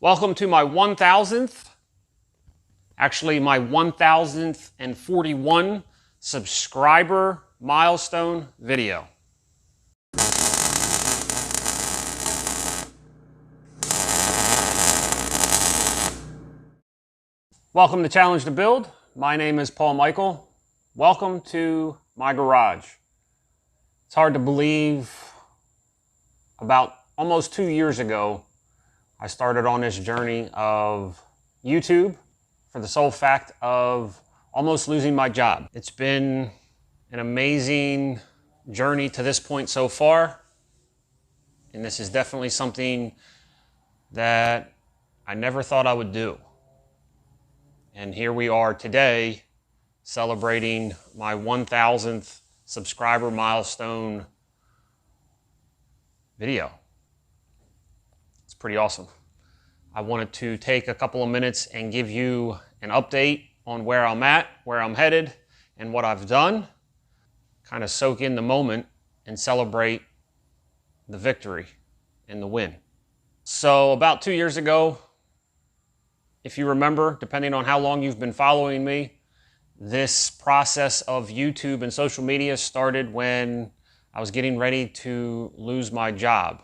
Welcome to my 1000th, actually my 1041 subscriber milestone video. Welcome to Challenge to Build. My name is Paul Michael. Welcome to my garage. It's hard to believe, about almost 2 years ago, I started on this journey of YouTube for the sole fact of almost losing my job. It's been an amazing journey to this point so far, and this is definitely something that I never thought I would do. And here we are today celebrating my 1000th subscriber milestone video. It's pretty awesome. I wanted to take a couple of minutes and give you an update on where I'm at, where I'm headed, and what I've done. Kind of soak in the moment and celebrate the victory and the win. So about 2 years ago, if you remember, depending on how long you've been following me, this process of YouTube and social media started when I was getting ready to lose my job.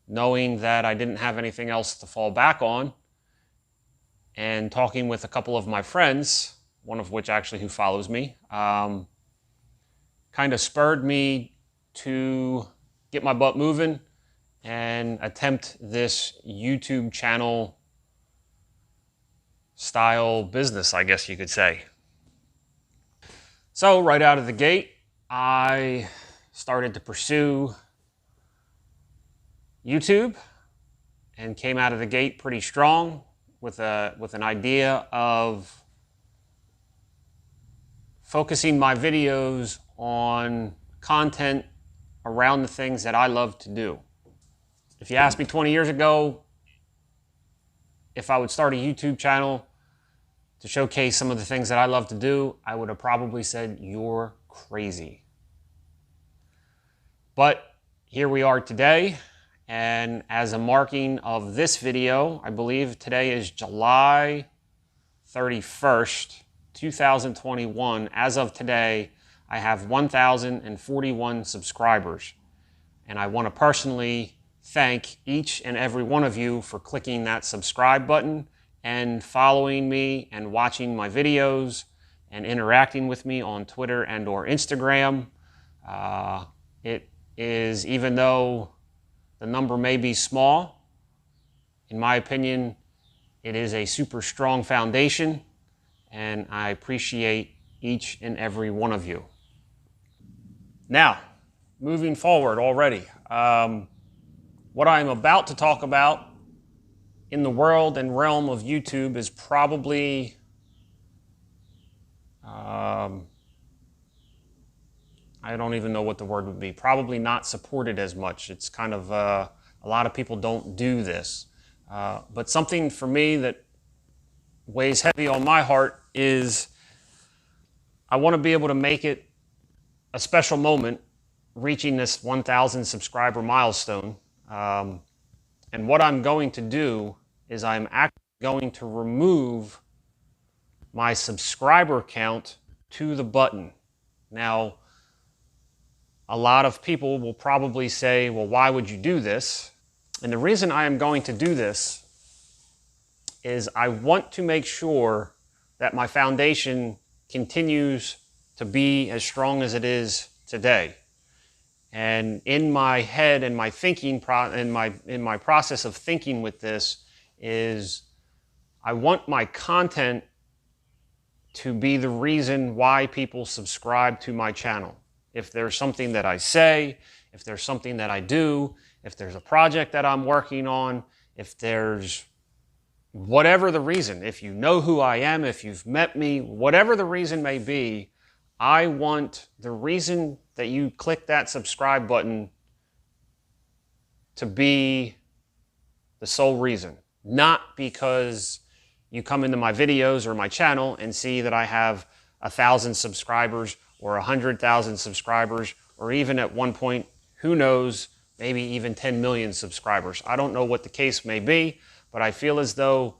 Knowing that I didn't have anything else to fall back on, and talking with a couple of my friends, one of which actually who follows me, kind of spurred me to get my butt moving and attempt this YouTube channel style business, I guess you could say. So right out of the gate, I started to pursue YouTube and came out of the gate pretty strong with an idea of focusing my videos on content around the things that I love to do. If you asked me 20 years ago if I would start a YouTube channel to showcase some of the things that I love to do, I would have probably said, "You're crazy." But here we are today. And as a marking of this video, I believe today is July 31st, 2021. As of today, I have 1,041 subscribers. And I want to personally thank each and every one of you for clicking that subscribe button and following me and watching my videos and interacting with me on Twitter and or Instagram. It is, even though the number may be small, in my opinion, it is a super strong foundation, and I appreciate each and every one of you. Now, moving forward already, what I'm about to talk about in the world and realm of YouTube is probably I don't even know what the word would be. Probably not supported as much. It's kind of, a lot of people don't do this. But something for me that weighs heavy on my heart is I want to be able to make it a special moment reaching this 1,000 subscriber milestone. And what I'm going to do is I'm actually going to remove my subscriber count to the button. Now, a lot of people will probably say, well, why would you do this? And the reason I am going to do this is I want to make sure that my foundation continues to be as strong as it is today. And in my head and my thinking, in my process of thinking with this is I want my content to be the reason why people subscribe to my channel. If there's something that I say, if there's something that I do, if there's a project that I'm working on, if there's whatever the reason, if you know who I am, if you've met me, whatever the reason may be, I want the reason that you click that subscribe button to be the sole reason. Not because you come into my videos or my channel and see that I have 1,000 subscribers or 100,000 subscribers, or even at one point, who knows, maybe even 10 million subscribers. I don't know what the case may be, but I feel as though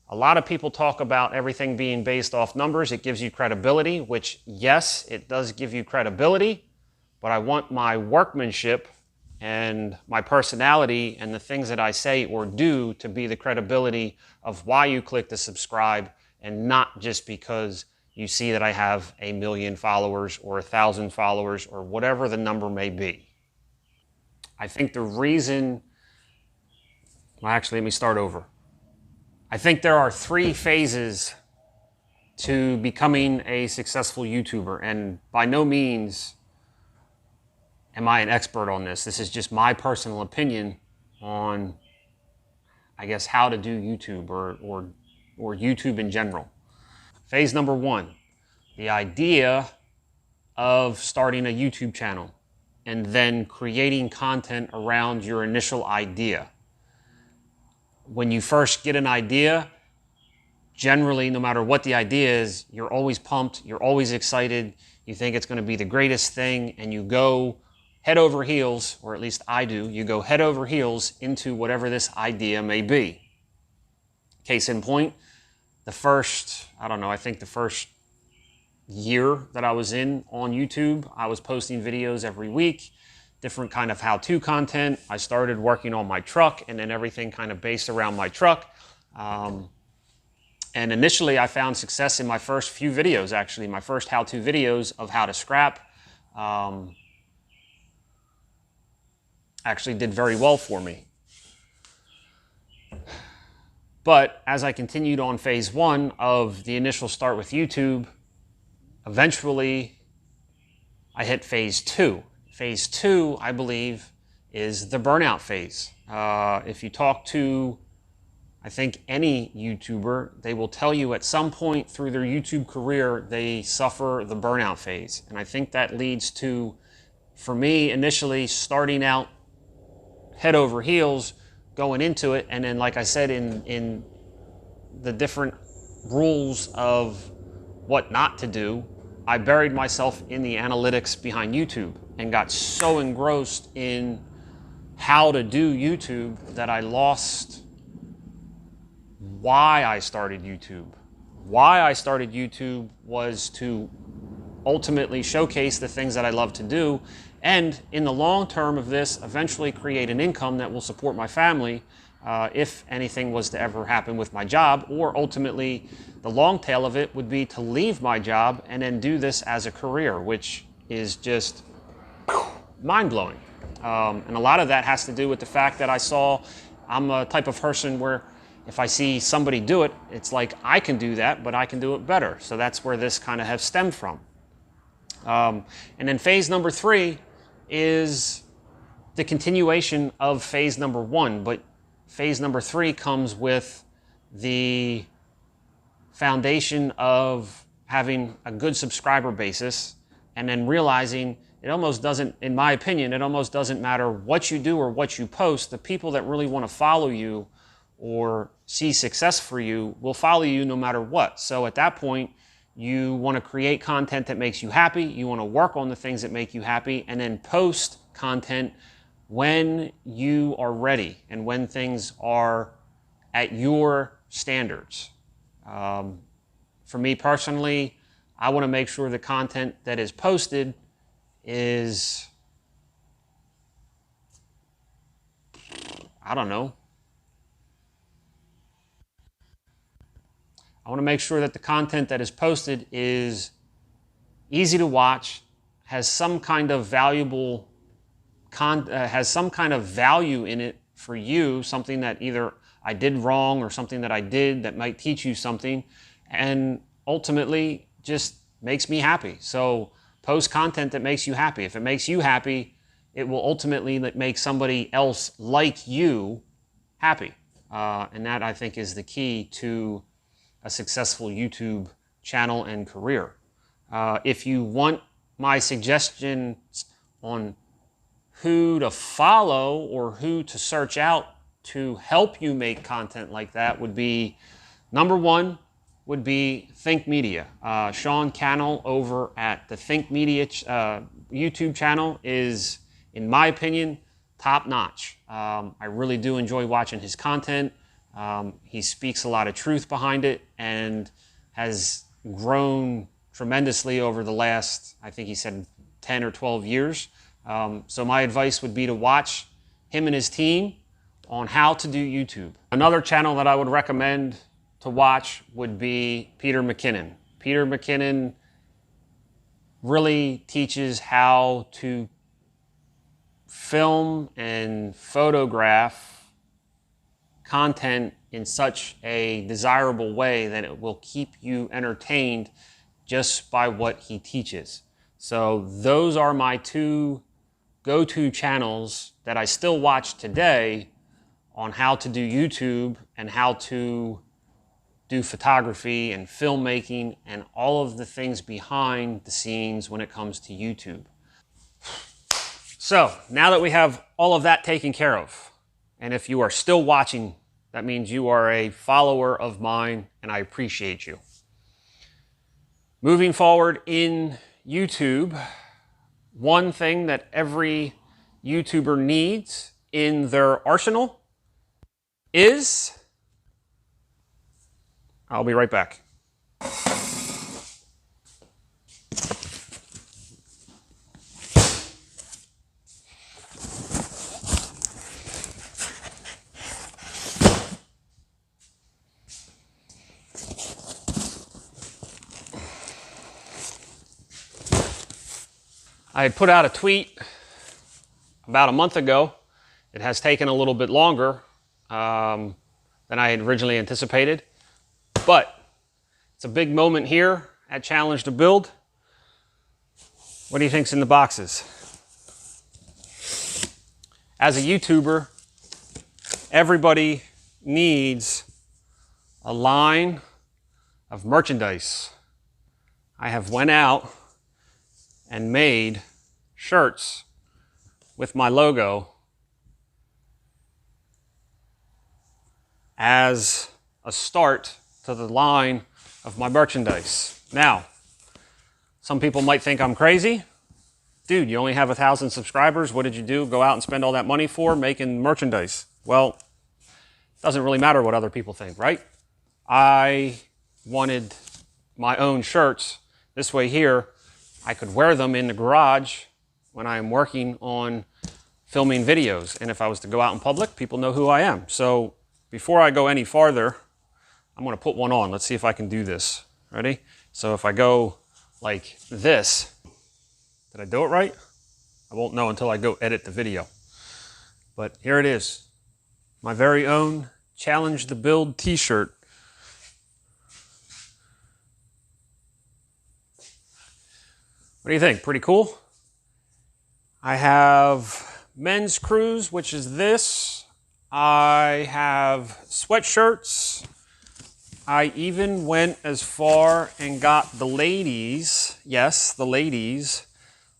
a lot of people talk about everything being based off numbers. It gives you credibility, which, yes, it does give you credibility, but I want my workmanship and my personality and the things that I say or do to be the credibility of why you click to subscribe, and not just because you see that I have 1 million followers or 1,000 followers or whatever the number may be. I think the reason, well, actually, let me start over. I think there are 3 phases to becoming a successful YouTuber, and by no means am I an expert on this. This is just my personal opinion on, I guess, how to do YouTube or YouTube in general. Phase number 1, the idea of starting a YouTube channel and then creating content around your initial idea. When you first get an idea, generally, no matter what the idea is, you're always pumped, you're always excited, you think it's going to be the greatest thing, and you go head over heels, or at least I do, you go head over heels into whatever this idea may be. Case in point, the first year that I was on YouTube, I was posting videos every week, different kind of how-to content. I started working on my truck, and then everything kind of based around my truck. And initially, I found success in my first few videos, actually. My first how-to videos of how to scrap actually did very well for me. But as I continued on phase 1 of the initial start with YouTube, eventually I hit phase 2. Phase 2, I believe, is the burnout phase. If you talk to, I think, any YouTuber, they will tell you at some point through their YouTube career, they suffer the burnout phase. And I think that leads to, for me, initially starting out head over heels, going into it, and then, like I said, in the different rules of what not to do, I buried myself in the analytics behind YouTube and got so engrossed in how to do YouTube that I lost why I started YouTube. Why I started YouTube was to ultimately showcase the things that I love to do, and in the long term of this, eventually create an income that will support my family if anything was to ever happen with my job, or ultimately the long tail of it would be to leave my job and then do this as a career, which is just mind-blowing. And a lot of that has to do with the fact that I'm a type of person where if I see somebody do it, it's like I can do that, but I can do it better. So that's where this kind of has stemmed from. And then phase number 3 is the continuation of phase number 1, but phase number 3 comes with the foundation of having a good subscriber basis, and then realizing it almost doesn't, in my opinion, it almost doesn't matter what you do or what you post. The people that really want to follow you or see success for you will follow you no matter what. So at that point, you want to create content that makes you happy, you want to work on the things that make you happy, and then post content when you are ready and when things are at your standards. For me personally, I want to make sure the content that is posted is, I don't know, I want to make sure that the content that is posted is easy to watch, has some kind of value in it for you, something that either I did wrong or something that I did that might teach you something, and ultimately just makes me happy. So post content that makes you happy. If it makes you happy, it will ultimately make somebody else like you happy. And that, I think, is the key to a successful YouTube channel and career. If you want my suggestions on who to follow or who to search out to help you make content like that, would be, number 1 would be Think Media. Sean Cannell over at the Think Media YouTube channel is, in my opinion, top notch. I really do enjoy watching his content. He speaks a lot of truth behind it and has grown tremendously over the last, I think he said 10 or 12 years. So my advice would be to watch him and his team on how to do YouTube. Another channel that I would recommend to watch would be Peter Mckinnon. Peter Mckinnon really teaches how to film and photograph content in such a desirable way that it will keep you entertained just by what he teaches. So those are my two go-to channels that I still watch today on how to do YouTube and how to do photography and filmmaking and all of the things behind the scenes when it comes to YouTube. So now that we have all of that taken care of, and if you are still watching, that means you are a follower of mine and I appreciate you. Moving forward in YouTube, one thing that every YouTuber needs in their arsenal is, I'll be right back. I had put out a tweet about a month ago. It has taken a little bit longer than I had originally anticipated, but it's a big moment here at Challenge to Build. What do you think's in the boxes? As a YouTuber, everybody needs a line of merchandise. I have went out and made shirts with my logo as a start to the line of my merchandise. Now, some people might think I'm crazy. Dude, you only have 1,000 subscribers. What did you do? Go out and spend all that money for making merchandise? Well, it doesn't really matter what other people think, right? I wanted my own shirts. This way here, I could wear them in the garage when I'm working on filming videos. And if I was to go out in public, people know who I am. So before I go any farther, I'm going to put one on. Let's see if I can do this. Ready? So if I go like this, did I do it right? I won't know until I go edit the video. But here it is. My very own Challenge to Build t-shirt. What do you think? Pretty cool? I have men's crews, which is this. I have sweatshirts. I even went as far and got the ladies, yes, the ladies,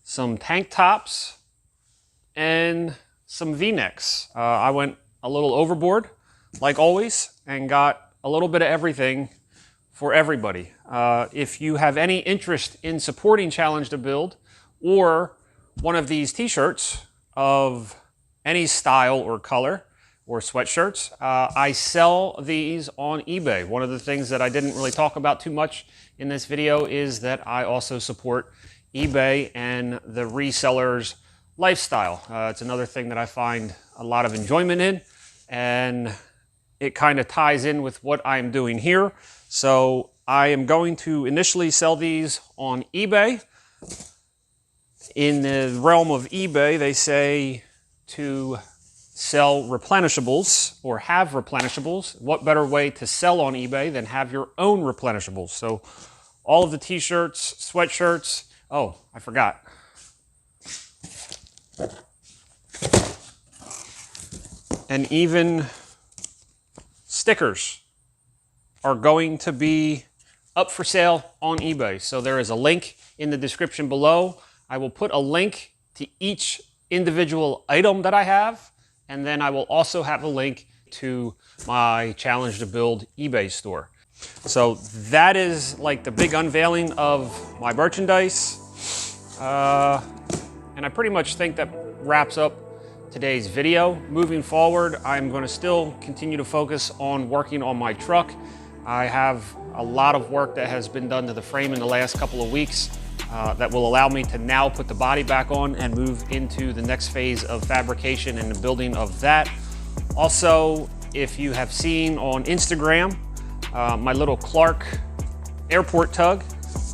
some tank tops and some V-necks. I went a little overboard, like always, and got a little bit of everything for everybody. If you have any interest in supporting Challenge to Build or one of these t-shirts of any style or color or sweatshirts, I sell these on eBay. One of the things that I didn't really talk about too much in this video is that I also support eBay and the reseller's lifestyle. It's another thing that I find a lot of enjoyment in, and it kind of ties in with what I'm doing here. So I am going to initially sell these on eBay. In the realm of eBay, they say to sell replenishables or have replenishables. What better way to sell on eBay than have your own replenishables? So all of the t-shirts, sweatshirts, oh, I forgot. And even stickers are going to be up for sale on eBay. So there is a link in the description below. I will put a link to each individual item that I have, and then I will also have a link to my Challenge to Build eBay store. So that is like the big unveiling of my merchandise. And I pretty much think that wraps up today's video. Moving forward, I'm going to still continue to focus on working on my truck. I have a lot of work that has been done to the frame in the last couple of weeks that will allow me to now put the body back on and move into the next phase of fabrication and the building of that. Also, if you have seen on Instagram, my little Clark airport tug,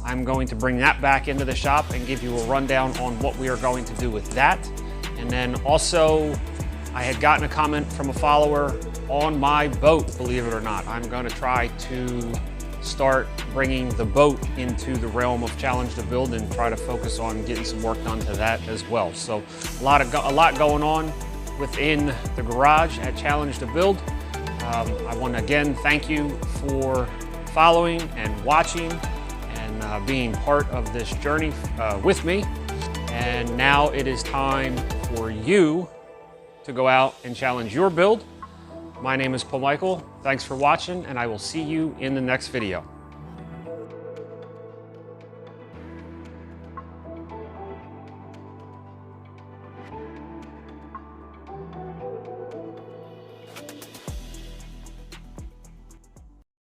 I'm going to bring that back into the shop and give you a rundown on what we are going to do with that. And then also, I had gotten a comment from a follower on my boat, believe it or not. I'm going to try to start bringing the boat into the realm of Challenge to Build and try to focus on getting some work done to that as well. So a lot going on within the garage at Challenge to Build. I want to again thank you for following and watching and being part of this journey with me. And now it is time for you to go out and challenge your build. My name is Paul Michael. Thanks for watching, and I will see you in the next video.